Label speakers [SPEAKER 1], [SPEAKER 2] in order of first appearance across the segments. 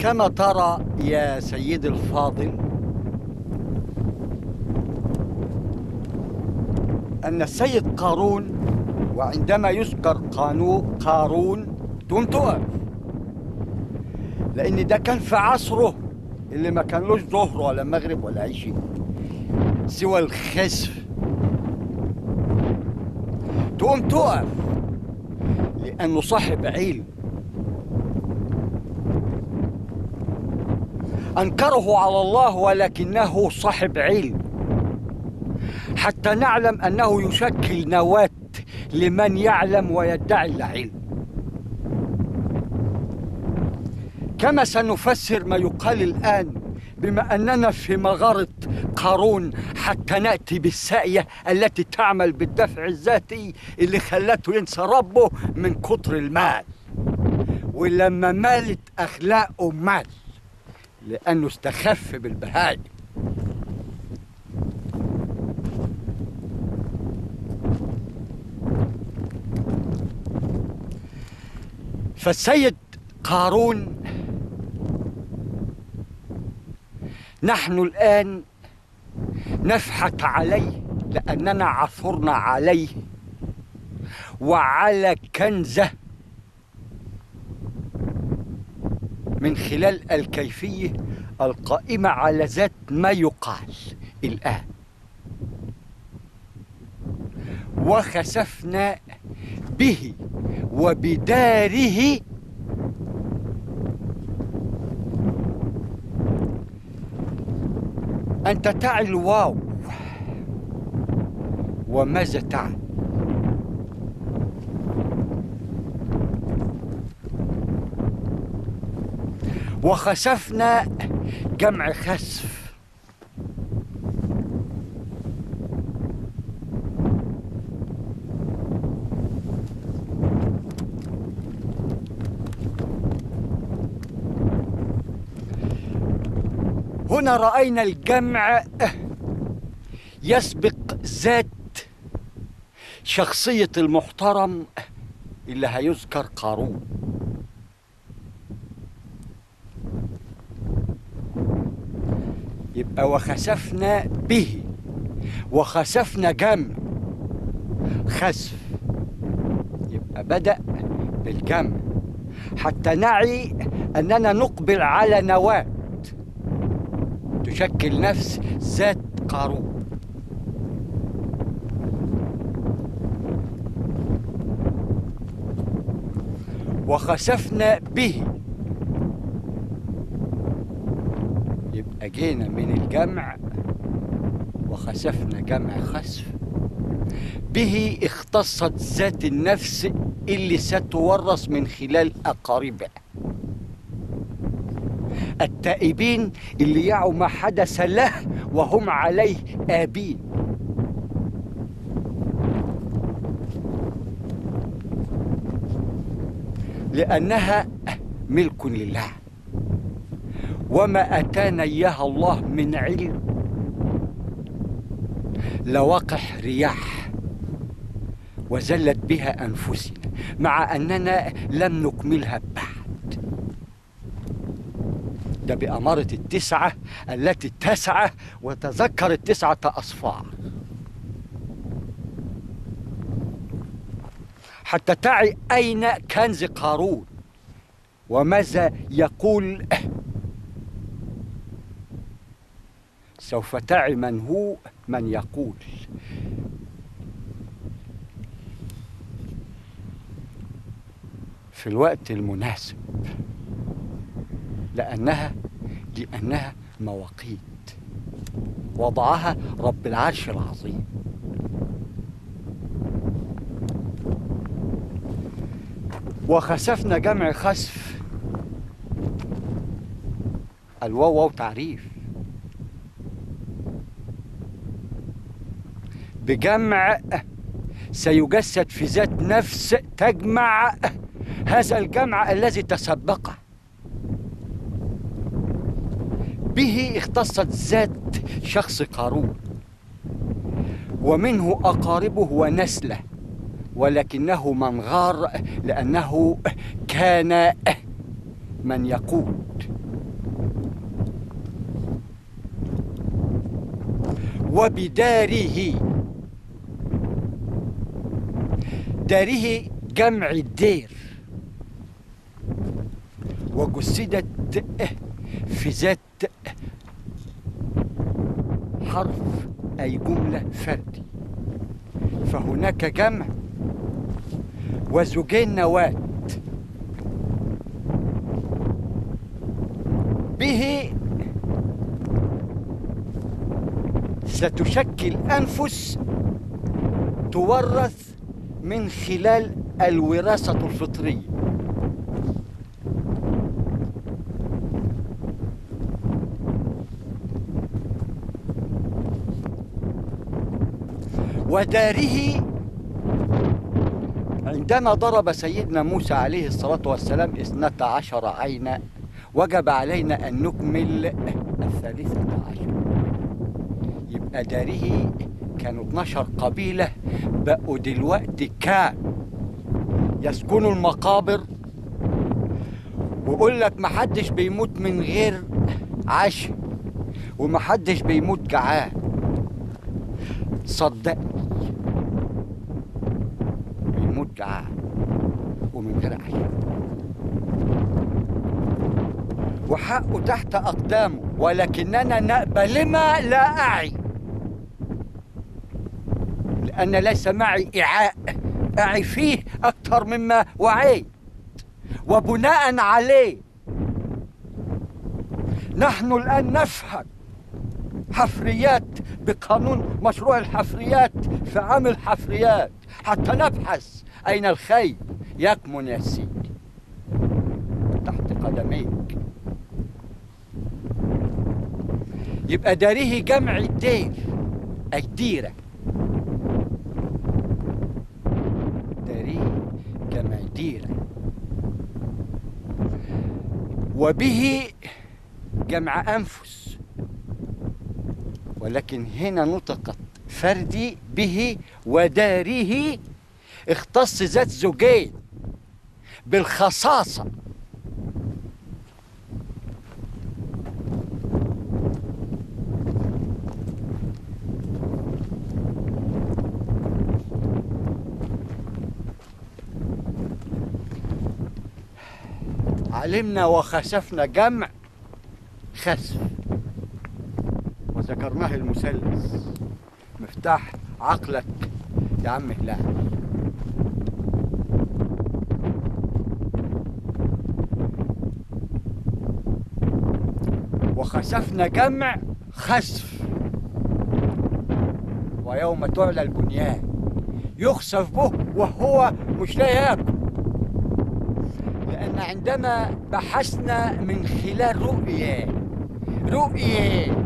[SPEAKER 1] كما ترى يا سيدي الفاضل أن السيد قارون، وعندما يذكر قارون تقوم تقف، لأن ده كان في عصره اللي ما كانلوش ظهر ولا مغرب ولا أي شيء سوى الخسف. تقوم تقف لأنه صاحب علم. أنكره على الله ولكنه صاحب علم، حتى نعلم أنه يشكل نواة لمن يعلم ويدعي العلم. كما سنفسر ما يقال الآن بما أننا في مغارة قارون حتى نأتي بالساقية التي تعمل بالدفع الذاتي اللي خلته ينسى ربه من كتر المال، ولما مالت أخلاقه مال لأنه استخف بالبهائم. فالسيد قارون نحن الآن نفحت عليه لأننا عثرنا عليه وعلى كنزه من خلال الكيفية القائمة على ذات ما يقال الآن. وخسفنا به وبداره أنت تعي الواو، وماذا تعي؟ وخسفنا جمع خسف. هنا رأينا الجمع يسبق ذات شخصية المحترم اللي هيذكر قارون. يبقى وخسفنا به، وخسفنا جمع خسف، يبقى بدأ بالجمع حتى نعي أننا نقبل على نواة تشكل نفس ذات قارون. وخسفنا به، يبقى جينا من الجمع وخسفنا جمع خسف. به اختصت ذات النفس اللي ستورث من خلال أقاربها التائبين اللي يعوا ما حدث له وهم عليه آبين. لأنها ملك لله، وما أتانا إياها الله من علم لوقح رياح وزلت بها أنفسنا، مع أننا لم نكملها بعد. ده بأمارة التسعة التي تسعى وتذكر التسعة أصفار، حتى تعي أين كنز قارون وماذا يقول. سوف تعي من هو من يقول. في الوقت المناسب، لأنها مواقيت وضعها رب العرش العظيم. وخسفنا جمع خسف، الواو تعريف بجمع سيجسد في ذات نفس تجمع هذا الجمع الذي تسبقه. به اختصت ذات شخص قارون ومنه أقاربه ونسله، ولكنه من غار لأنه كان من يقود. وبداره. داره جمع الدير، وجسدت في ذات حرف أي جملة فردي، فهناك جمع وزوجين نواة. به ستشكل أنفس تورث من خلال الوراثة الفطرية. وداره عندما ضرب سيدنا موسى عليه الصلاة والسلام 12 عينا، وجب علينا أن نكمل 13. يبقى داره كانوا 12 قبيلة، بقوا دلوقتي كام؟ يسكنوا المقابر، ويقول لك محدش بيموت من غير عشاء، ومحدش بيموت جعان. صدقني بيموت جعان ومن غير عشاء، وحقه تحت أقدامه، ولكننا نقبل ما لا أعي، لأن ليس معي إعاء أعي فيه أكثر مما وعيت. وبناء عليه نحن الآن نفهم حفريات بقانون مشروع الحفريات في عام الحفريات، حتى نبحث أين الخير يكمن يا سيدي، تحت قدميك. يبقى داره جمع الدير أي ديرة، داره جمع ديرة. وبه جمع أنفس، ولكن هنا نطقت فردي به. وداره اختص ذات زوجين بالخصاصة. علمنا وخسفنا جمع خسف، وذكرناه المثلث مفتاح عقلك يا عم هلال. وخسفنا جمع خسف. ويوم تعلى البنيان يخسف به وهو مش لاقي ياكل، لأن عندما بحثنا من خلال رؤية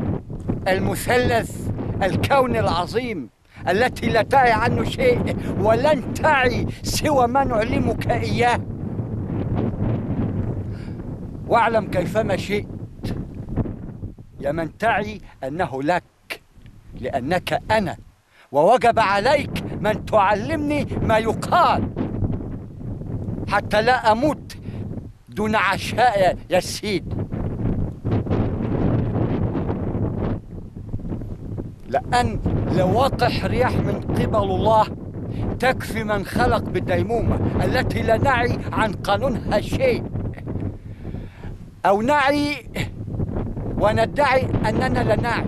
[SPEAKER 1] المثلث الكون العظيم التي لا تعي عنه شيء ولن تعي سوى ما نعلمك إياه، واعلم كيفما شئت يا من تعي أنه لك، لأنك أنا، ووجب عليك من تعلمني ما يقال حتى لا أموت دون عشاء يا سيدي. لأن لواقح رياح من قبل الله تكفي من خلق بالديمومة التي لا نعي عن قانونها شيء، أو نعي وندعي أننا لا نعي،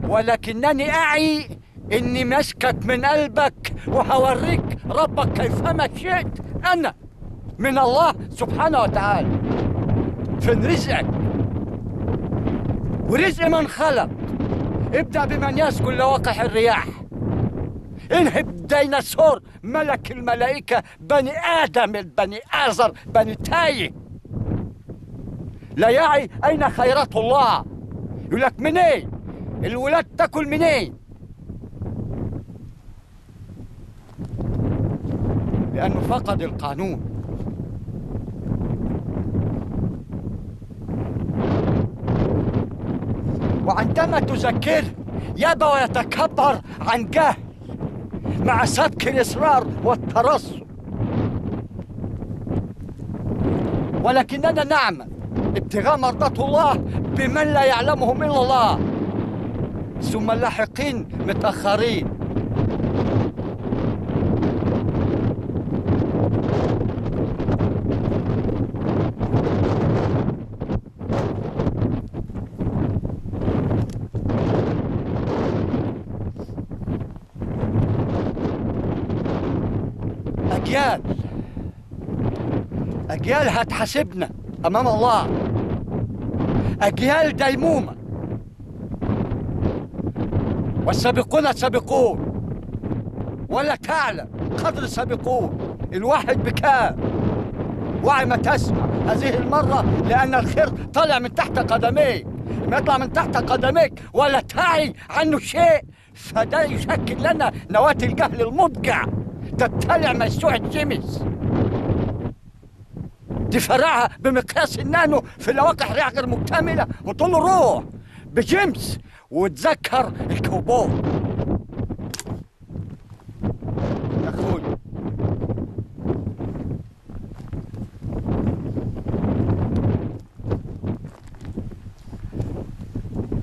[SPEAKER 1] ولكنني أعي إني مسكك من قلبك وهوريك ربك كيفما شئت. أنا من الله سبحانه وتعالى. فين رزقك ورزق من خلق؟ ابدأ بمن يسكن لواقح الرياح. انهب ديناصور ملك الملائكة بني آدم البني آزر بني تايه، لا يعي أين خيرات الله. يقول لك منين الولاد تاكل منين؟ لأنه فقد القانون. وعندما تذكره يبى ويتكبر عن جهل مع سبك الإصرار والترصد، ولكننا نعمل ابتغاء مرضات الله بمن لا يعلمهم إلا الله ثم اللاحقين متأخرين. أجيال هتحاسبنا أمام الله، أجيال ديمومة، والسابقون سابقون ولا تعلم قدر السابقون. الواحد بكام؟ وعي ما تسمع هذه المرة، لأن الخير طالع من تحت قدميك. ما يطلع من تحت قدميك ولا تعي عنه شيء، فده يشكل لنا نواة الجهل المضجع تبتلع مسوع الجمس، تفرعها بمقياس النانو في لواقح ريح غير مكتملة، وتقول له روح بجمس وتذكر الكوبون. يا اخوي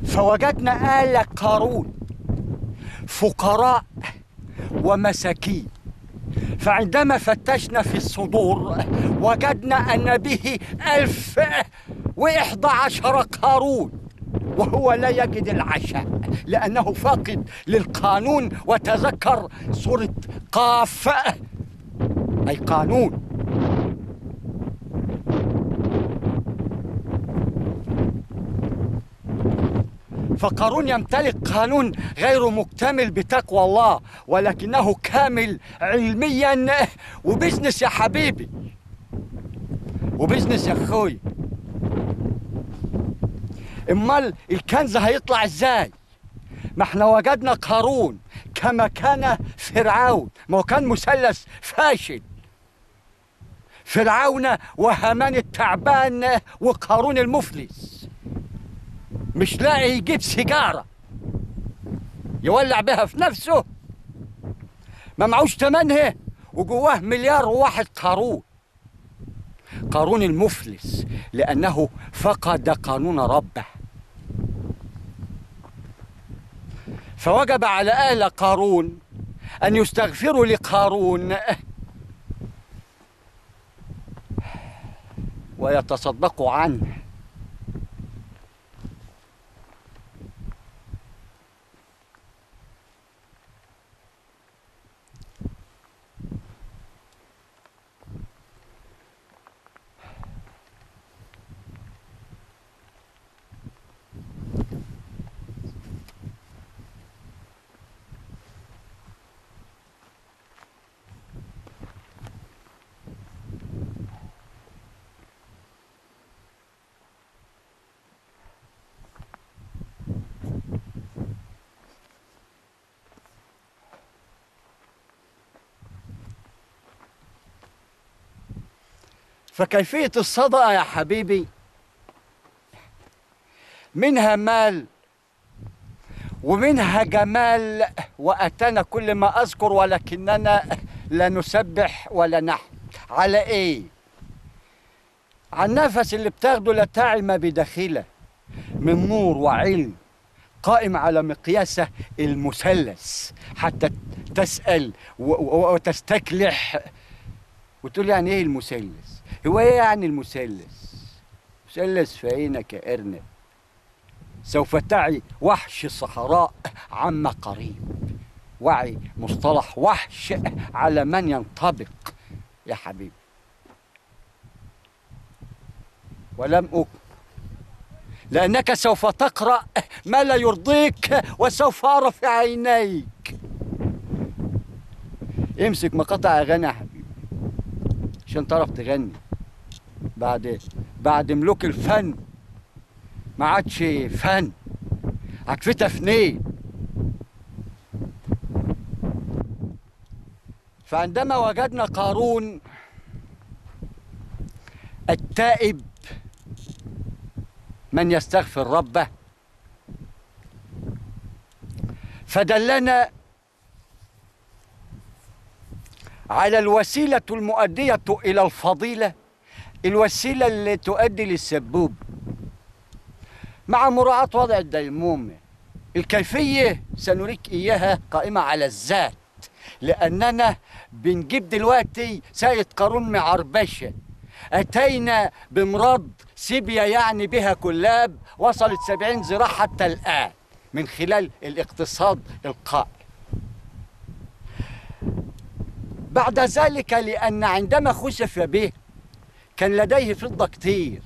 [SPEAKER 1] فوجدنا آل قارون فقراء ومساكين، فعندما فتشنا في الصدور وجدنا أن به 1011 قارون، وهو لا يجد العشاء لأنه فاقد للقانون. وتذكر سورة قاف أي قانون. فقارون يمتلك قانون غير مكتمل بتقوى الله، ولكنه كامل علميا وبزنس يا حبيبي، وبزنس يا اخوي. امال الكنز هيطلع ازاي؟ ما احنا وجدنا قارون كما كان فرعون، ما هو كان مثلث فاشل، فرعون وهامان التعبان وقارون المفلس، مش لاقي يجيب سيجارة يولع بها في نفسه، ما معوش تمنها، وجواه 1,000,000,001 قارون. قارون المفلس لأنه فقد قانون ربه. فوجب على آل قارون أن يستغفروا لقارون ويتصدقوا عنه. فكيفية الصدقة يا حبيبي منها مال ومنها جمال، وأتانا كل ما أذكر ولكننا لا نسبح ولا نحمد. على إيه؟ على النفس اللي بتاخده لا تعي ما بداخله من نور وعلم قائم على مقياسه المثلث، حتى تسأل وتستكلح وتقول يعني إيه المثلث؟ هو إيه يعني المثلث؟ مثلث في عينك يا أرنب، سوف تعي وحش الصحراء عما قريب. وعي مصطلح وحش على من ينطبق يا حبيبي. ولم أكن، لأنك سوف تقرأ ما لا يرضيك وسوف أرى في عينيك. امسك مقاطع أغاني يا حبيبي عشان تعرف تغني. بعد ملوك الفن ما عادش فن، عكفتها فنين. فعندما وجدنا قارون التائب من يستغفر ربه، فدلنا على الوسيلة المؤدية إلى الفضيلة، الوسيلة اللي تؤدي للسبوب، مع مراعاة وضع الديمومة. الكيفية سنريك إياها قائمة على الذات، لأننا بنجيب دلوقتي سيد قارون معربشة. أتينا بمرض سيبيا يعني بها كلاب وصلت 70 ذراع حتى الآن من خلال الاقتصاد القائم. بعد ذلك لأن عندما خسف به كان لديه فضة كتير،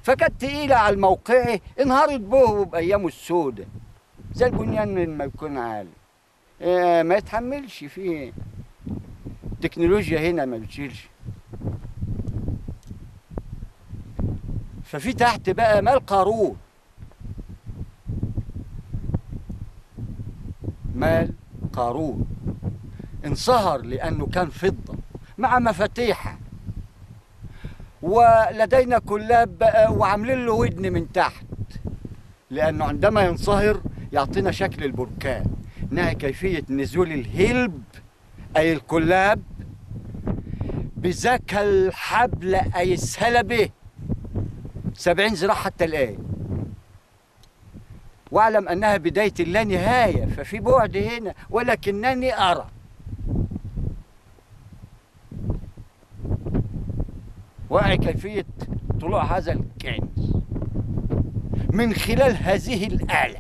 [SPEAKER 1] فكانت تقيلة على الموقع، انهارت به بأيامه السوداء زي البنيان لما يكون عالي. ما يتحملش فيه التكنولوجيا هنا ما بتشيلش. ففي تحت بقى مال قارون، مال قارون انصهر لأنه كان فضة مع مفاتيحها، ولدينا كلاب بقى وعاملين له ودن من تحت، لأنه عندما ينصهر يعطينا شكل البركان. نهي كيفية نزول الهلب أي الكلاب بذاك الحبل أي السلبة 70 ذراع حتى الآن، واعلم أنها بداية اللا نهاية، ففي بعد هنا ولكنني أرى وأعي كيفية طلوع هذا الكنز من خلال هذه الآلة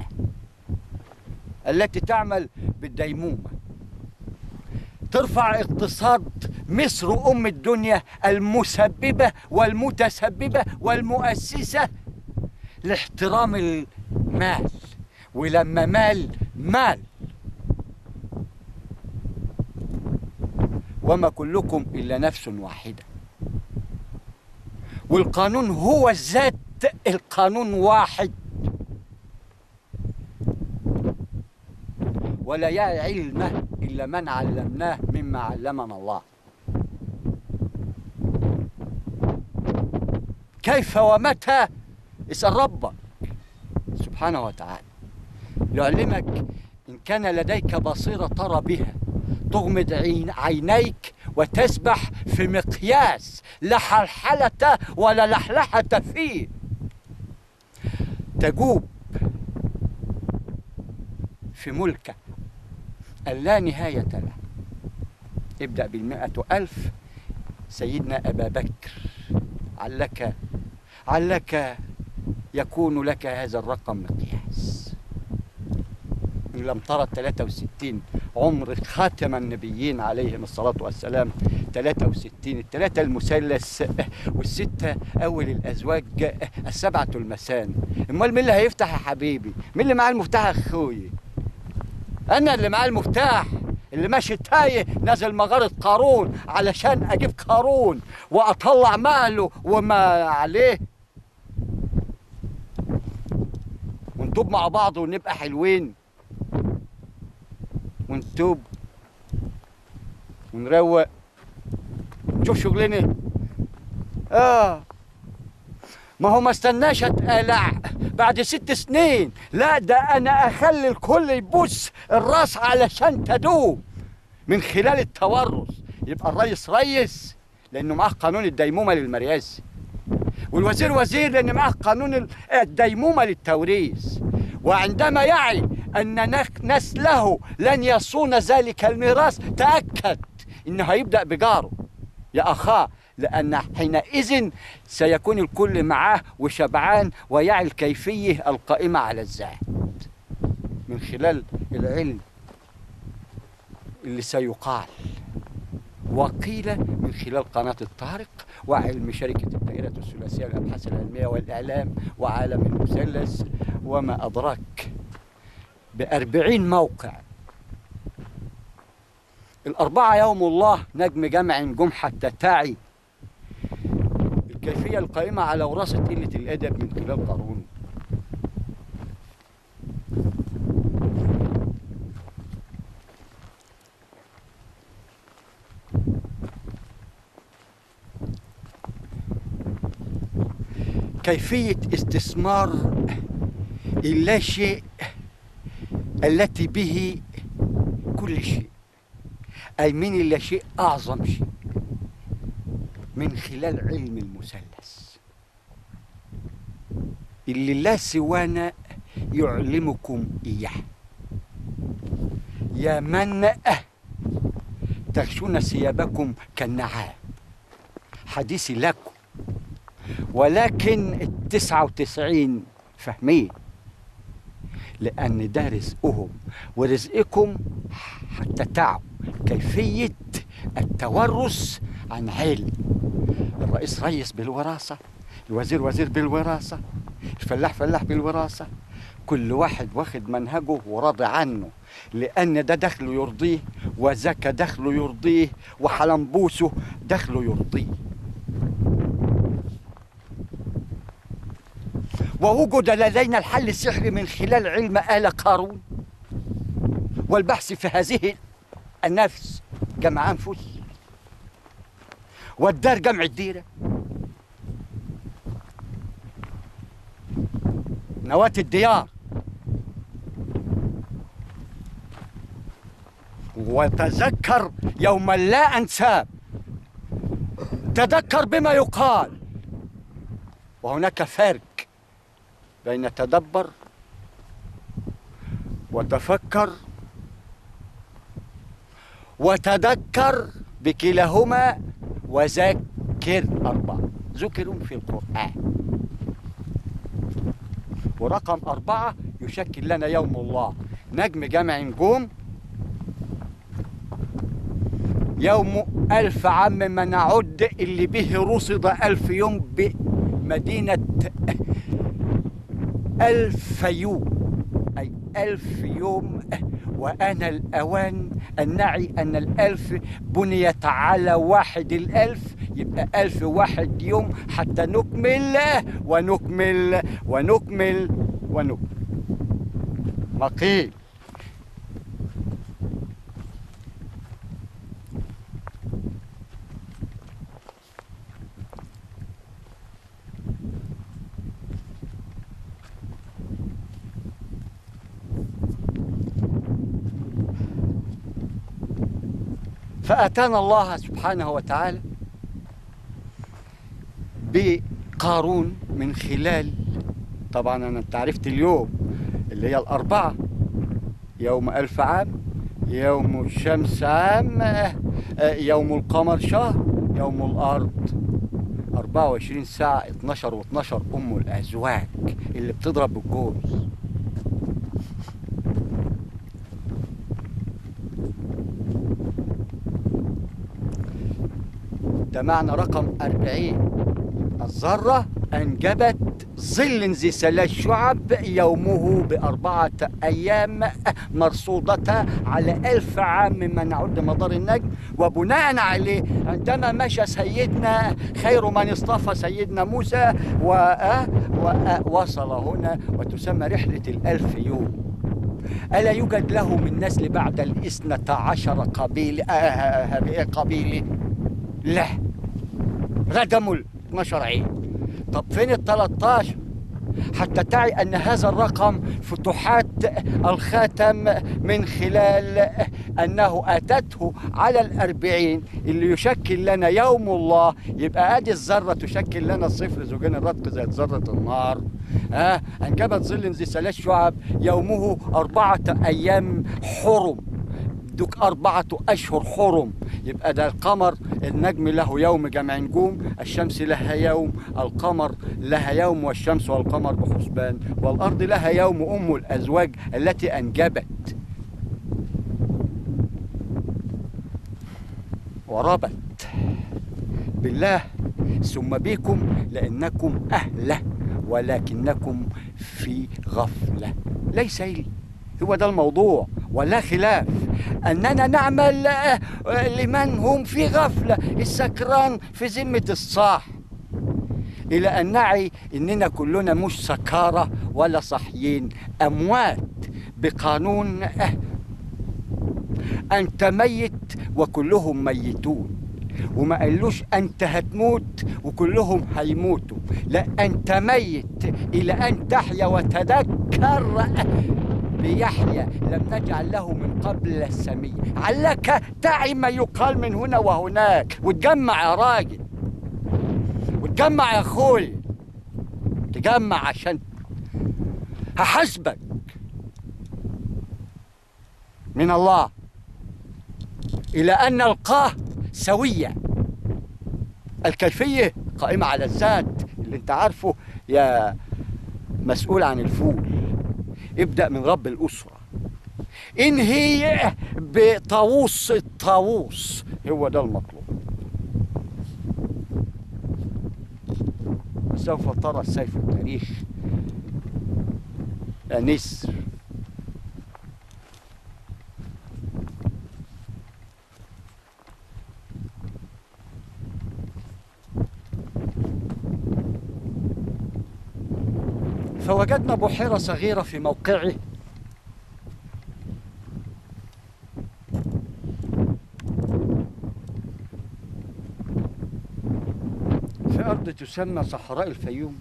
[SPEAKER 1] التي تعمل بالديمومة، ترفع اقتصاد مصر أم الدنيا المسببة والمتسببة والمؤسسة لاحترام المال. ولما مال وما كلكم إلا نفس واحدة، والقانون هو الذات، القانون واحد، ولا علم إلا من علمناه مما علمنا الله. كيف ومتى اسأل ربك سبحانه وتعالى يعلمك. إن كان لديك بصيرة ترى بها تغمض عينيك وتسبح في مقياس لا حلحلة ولا لحلحة فيه، تجوب في ملكه اللا نهاية له. ابدأ ب100,000 سيدنا أبا بكر، علك يكون لك هذا الرقم مقياس. إن لم ترى 63 عمر خاتم النبيين عليهم الصلاة والسلام، 63 الثلاثة المثلث والستة أول الأزواج، السبعة المثاني. أمال مين اللي هيفتح يا حبيبي؟ مين اللي معاه المفتاح يا أخوي؟ أنا اللي معاه المفتاح، اللي ماشي تايه نازل مغارة قارون علشان أجيب قارون وأطلع ماله وما عليه، ونتوب مع بعض ونبقى حلوين، ونتوب ونروق نشوف شغلنا. ما هو ما استناش اتقلع بعد 6 سنين، لا ده انا اخلي الكل يبوس الراس علشان تدوم من خلال التورث. يبقى الرئيس رئيس لانه معاه قانون الديمومه للمرياس، والوزير وزير لان معاه قانون الديمومه للتوريث. وعندما يعي ان نسله لن يصون ذلك الميراث تاكد انه هيبدا بجاره يا اخاه، لأن حينئذ سيكون الكل معاه وشبعان ويعي الكيفية القائمة على الذات من خلال العلم اللي سيقال وقيل من خلال قناة الطارق وعلم شركة الدائرة الثلاثية للأبحاث العلمية والإعلام وعالم المثلث وما أدراك ب40 موقع. الأربعة يوم الله نجم جمع جم حتى تعي الكيفية القائمة على وراثة قلة الأدب من خلال قارون. كيفية استثمار اللا شيء التي به كل شيء، أي من اللا شيء أعظم شيء، من خلال علم المثلث اللي لا سوانا يعلمكم إياه. يا من تغشون ثيابكم كالنعام، حديثي لكم، ولكن 99 فاهمين، لأن ده رزقهم ورزقكم، حتى تعوا كيفية التورث عن علم. الرئيس رئيس بالوراثة، الوزير وزير بالوراثة، الفلاح فلاح بالوراثة، كل واحد واخد منهجه وراضي عنه، لأن ده دخله يرضيه، وذاك دخله يرضيه، وحلنبوسه دخله يرضيه. ووجد لدينا الحل السحري من خلال علم آل قارون والبحث في هذه النفس، جمع أنفس، والدار جمع الديرة، نواة الديار. وتذكر يوما لا أنساب، تذكر بما يقال. وهناك فرق بين تدبر وتفكر وتذكر، بكلاهما وذكر، أربعة ذكروا في القرآن. ورقم 4 يشكل لنا يوم الله، نجم جمع نجوم، يوم 1000 عام ما نعد، اللي به رصد 1000 يوم بمدينة الفيوم، أي 1000 يوم. وآن الأوان أن نعي أن 1000 بنيت على 1 الألف، يبقى 1001 يوم حتى نكمل ونكمل ونكمل ونكمل. مقيل فأتانا الله سبحانه وتعالى بقارون من خلال، طبعا أنا انت عرفت اليوم اللي هي ال4، يوم 1000 عام، يوم الشمس عام، يوم القمر شهر، يوم الأرض 24 ساعة 12 و12 أم الأزواج اللي بتضرب بالجوز. ده معنى رقم 40. الذرة أنجبت ظل ذي 3 شعب يومه ب4 أيام مرصودة على 1000 عام مما نعد مدار النجم. وبناء عليه عندما مشى سيدنا خير من اصطفى سيدنا موسى ووصل هنا، وتسمى رحلة 1000 يوم. ألا يوجد له من نسل بعد 12 قبيلة؟ لا، ردموا 12 عين. طب فين 13؟ حتى تعي أن هذا الرقم فتوحات الخاتم من خلال أنه أتته على 40 اللي يشكل لنا يوم الله. يبقى أدي الذرة تشكل لنا الصفر زوجين الرتق زائد ذرة النار. أنجبت ظل ذي 3 شعب يومه 4 أيام حرم، دوك 4 أشهر حرم. يبقى ده القمر، النجم له يوم جمع نجوم، الشمس لها يوم، القمر لها يوم، والشمس والقمر بحسبان، والأرض لها يوم أم الأزواج التي أنجبت وربت بالله ثم بكم لأنكم أهله ولكنكم في غفلة. ليس لي، هو ده الموضوع ولا خلاف، أننا نعمل لمن هم في غفلة، السكران في ذمة الصاح، إلى أن نعي إننا كلنا مش سكارى ولا صحيين، أموات بقانون أنت ميت وكلهم ميتون. وما قالوش أنت هتموت وكلهم هيموتوا، لا، أنت ميت إلى أن تحيا. وتذكر بيحيى لم نجعل له من قبل السمية. علك تعي ما يقال من هنا وهناك، وتجمع يا راجل، وتجمع يا أخوي، تجمع عشان هحاسبك. من الله إلى أن نلقاه سوية. الكيفية قائمة على الذات اللي انت عارفه يا مسؤول عن الفول. ابدأ من رب الأسرة، انهي بطاووس الطاووس، هو ده المطلوب. سوف ترى سيف التاريخ يا نسر. فوجدنا بحيرة صغيرة في موقعه، في أرض تسمى صحراء الفيوم.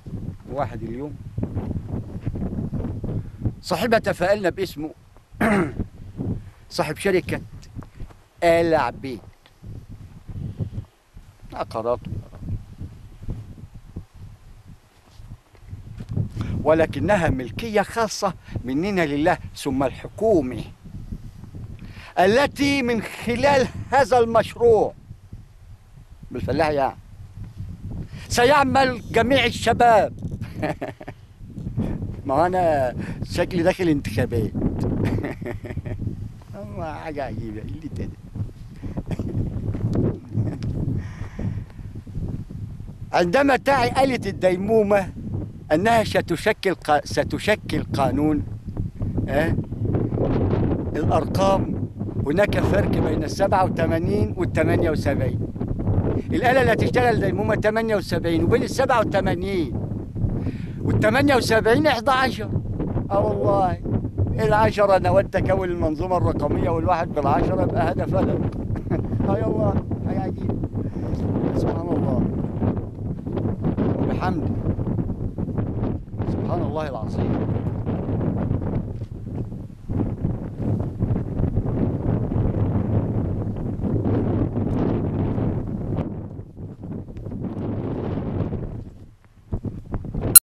[SPEAKER 1] واحد اليوم صاحبها تفاءلنا باسمه صاحب شركة آل عبيد عقارات، ولكنها ملكية خاصة مننا لله ثم الحكومة، التي من خلال هذا المشروع بالفلاح يعني سيعمل جميع الشباب ما أنا شكلي داخل انتخابات حاجة عجيبة اللي تاني عندما تعي آلة الديمومة أنها ستشكل قانون الأرقام، هناك فرق بين 87 وال 78. الآلة التي تشتغل الديمومة 78 وبين ال 87 وال 78 11. والله العشرة نواة تكون المنظومة الرقمية، والواحد بالعشرة يبقى هذا فلك يا الله حاجة عجيبة. سبحان الله وبحمده، سبحان الله العظيم.